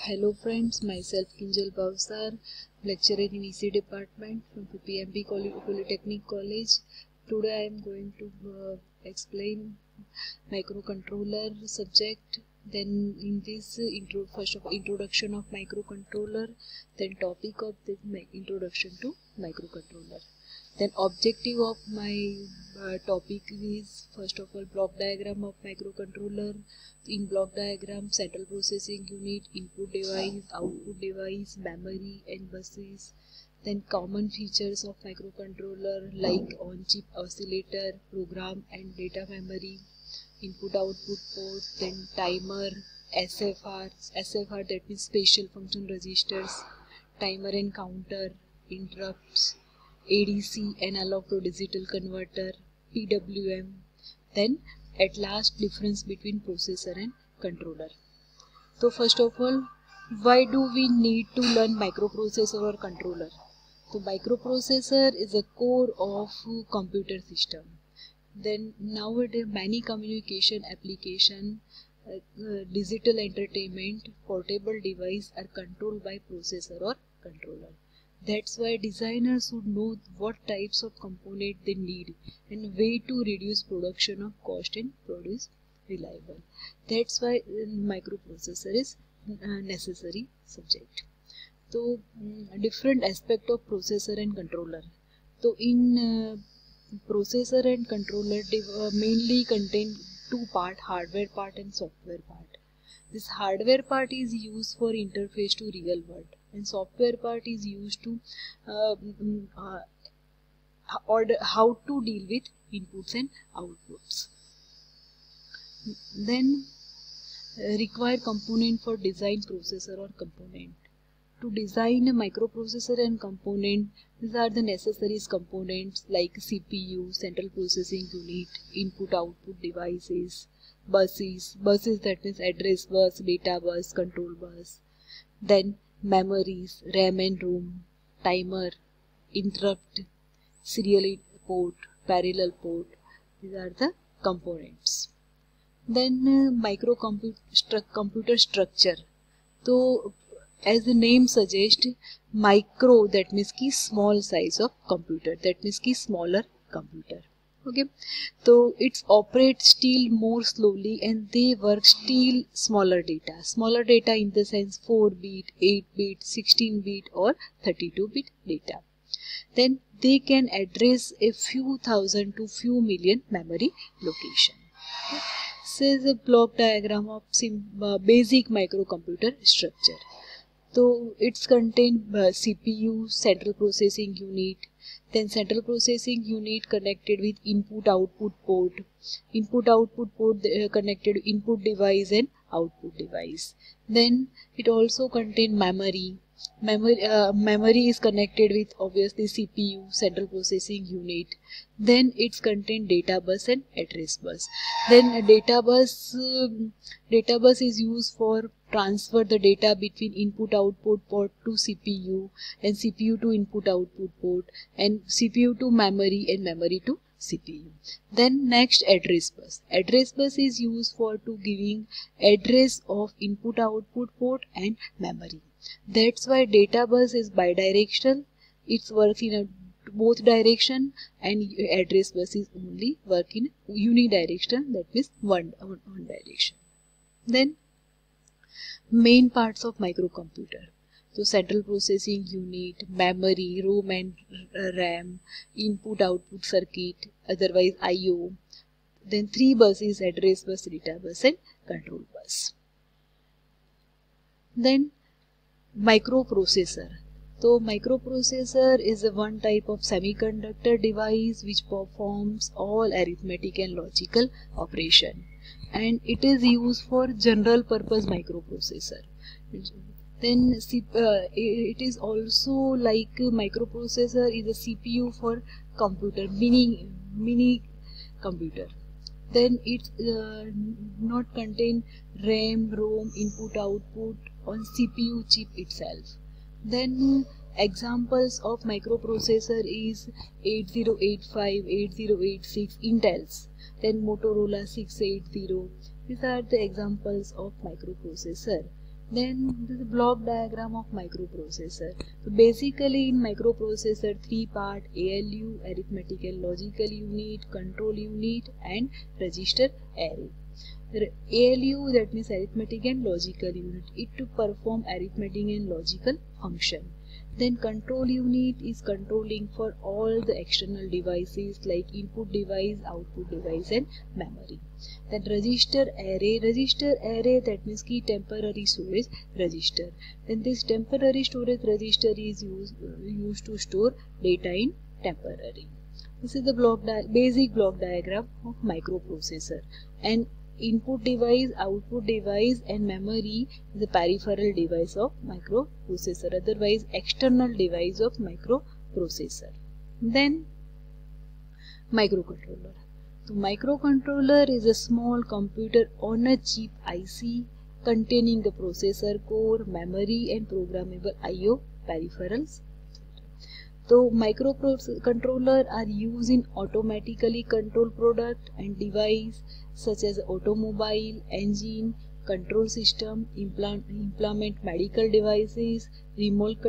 Hello friends, myself Kinjal Bavsar, lecturer in EC department from PMB Polytechnic College. Today I am going to explain microcontroller subject. Then in this first of all, introduction of microcontroller, then topic of the introduction to microcontroller. Then objective of my topic is first of all block diagram of microcontroller. In block diagram, central processing unit, input device, output device, memory and buses. Then common features of microcontroller like on-chip oscillator, program and data memory, input-output port, then timer, SFR that means special function registers, timer and counter, interrupts, ADC analog to digital converter, PWM, then at last difference between processor and controller. So first of all, why do we need to learn microprocessor or controller? So microprocessor is a core of computer system. Then nowadays many communication application, digital entertainment, portable device are controlled by processor or controller. That's why designers should know what types of component they need and way to reduce production of cost and produce reliable. That's why microprocessor is necessary subject. So different aspect of processor and controller. So in processor and controller mainly contain two part, hardware part and software part. This hardware part is used for interface to real world and software part is used to how to deal with inputs and outputs. Then require component for design processor or component. To design a microprocessor and component, these are the necessary components like CPU, central processing unit, input-output devices, buses that means address bus, data bus, control bus, then memories, RAM and ROM, timer, interrupt, serial port, parallel port. These are the components. Then computer structure. So as the name suggests, micro that means ki small size of computer, that means ki smaller computer. Okay, so it operates still more slowly and they work still smaller data in the sense 4-bit, 8-bit, 16-bit or 32-bit data. Then they can address a few thousand to few million memory location. Okay. This is a block diagram of basic microcomputer structure. So it's contain CPU, central processing unit, then central processing unit connected with input-output port, connected to input device and output device. Then it also contain memory. Memory is connected with obviously CPU, central processing unit. Then it's contain data bus and address bus. Then data bus is used for transfer the data between input-output port to CPU and CPU to input-output port and CPU to memory and memory to CPU. Then next address bus. Address bus is used for to giving address of input-output port and memory. That's why data bus is bidirectional. It works in both direction and address bus is only work in unidirectional, that means one direction. Then main parts of microcomputer. So central processing unit, memory, ROM and RAM, input-output circuit, otherwise I/O. Then three buses, address bus, data bus and control bus. Then microprocessor. So microprocessor is a one type of semiconductor device which performs all arithmetic and logical operation, and it is used for general purpose microprocessor. Then it is also like microprocessor is a CPU for computer, mini computer. Then it not contain RAM, ROM, input-output on CPU chip itself. Then examples of microprocessor is 8085, 8086 Intel's, then Motorola 680. These are the examples of microprocessor. Then this is block diagram of microprocessor. So basically in microprocessor, three part: ALU, arithmetic and logical unit, control unit, and register array. ALU, that means arithmetic and logical unit, it to perform arithmetic and logical function. Then control unit is controlling for all the external devices like input device, output device, and memory. Then register array, that means key temporary storage register. Then this temporary storage register is used to store data in temporary. This is the basic block diagram of microprocessor. And input device, output device, and memory is the peripheral device of microprocessor, otherwise external device of microprocessor. Then microcontroller. So microcontroller is a small computer on a chip IC containing the processor core, memory, and programmable I/O peripherals. So microcontroller are used in automatically control product and device such as automobile, engine, control system, implement medical devices, remote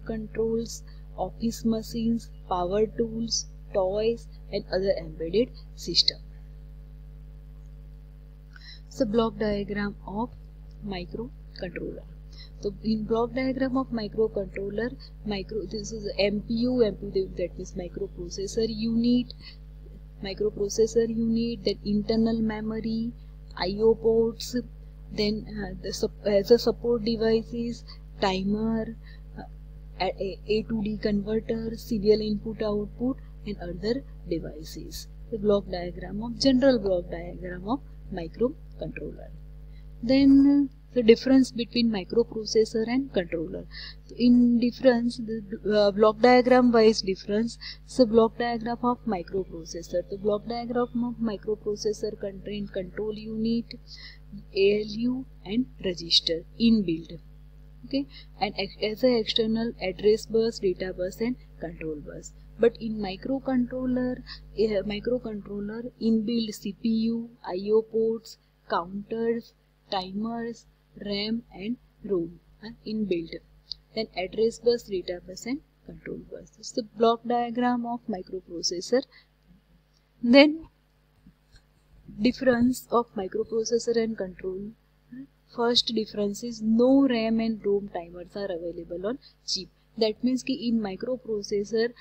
controls, office machines, power tools, toys, and other embedded system. So block diagram of microcontroller. So in block diagram of microcontroller, this is MPU, that means microprocessor unit, then internal memory, I/O ports, then as a support devices, timer, A to D converter, serial input output, and other devices. The general block diagram of microcontroller. Then the difference between microprocessor and controller. So in difference, the block diagram wise difference. So block diagram of microprocessor. The block diagram of microprocessor contain control unit, ALU, and register inbuilt. Okay, and as an external address bus, data bus, and control bus. But in microcontroller inbuilt CPU, I/O ports, counters, timers, RAM, and ROM inbuilt. Then address bus, data bus, and control bus. This is the block diagram of microprocessor. Then difference of microprocessor and control. First difference is no RAM and ROM timers are available on chip. That means in microprocessor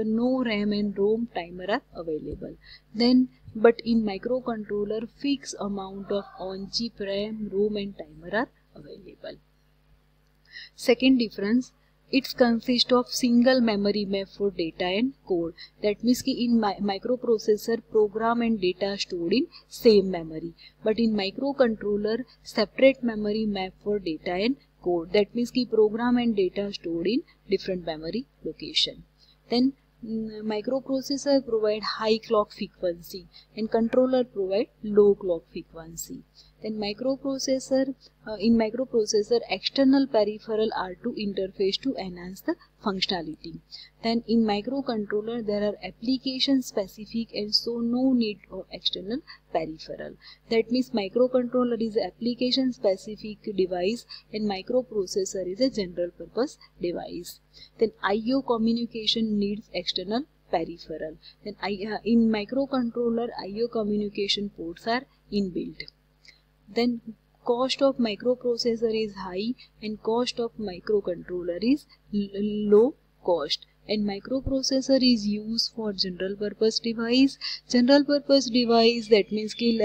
no RAM and ROM timer are available. Then but in microcontroller fixed amount of on-chip RAM, ROM, and timer are available. Second difference, it consists of single memory map for data and code. That means in microprocessor program and data stored in same memory, but in microcontroller separate memory map for data and code. That means program and data stored in different memory location. Then microprocessor provide high clock frequency and controller provide low clock frequency. Then in microprocessor external peripheral are to interface to enhance the functionality. Then in microcontroller there are application specific and so no need of external peripheral. That means microcontroller is an application specific device and microprocessor is a general purpose device. Then I/O communication needs external peripheral. Then in microcontroller I/O communication ports are inbuilt. Then cost of microprocessor is high and cost of microcontroller is low cost. And microprocessor is used for general purpose device. General purpose device, that means same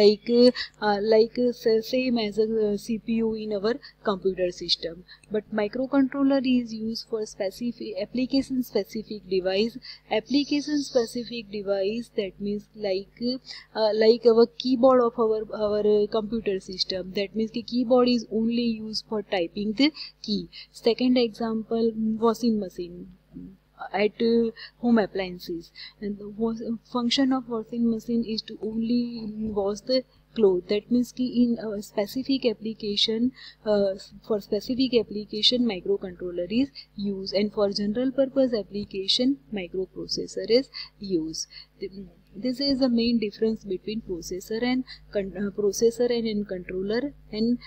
as a CPU in our computer system. But microcontroller is used for specific application specific device. Application specific device, that means like our keyboard of our computer system. That means the keyboard is only used for typing the key. Second example, washing machine at home appliances, and the function of washing machine is to only wash the clothes. That means in a specific application, for specific application microcontroller is used, and for general purpose application microprocessor is used. This is the main difference between processor and controller, and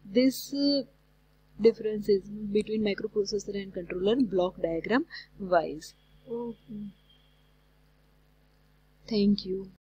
this difference is between microprocessor and controller block diagram wise. Thank you.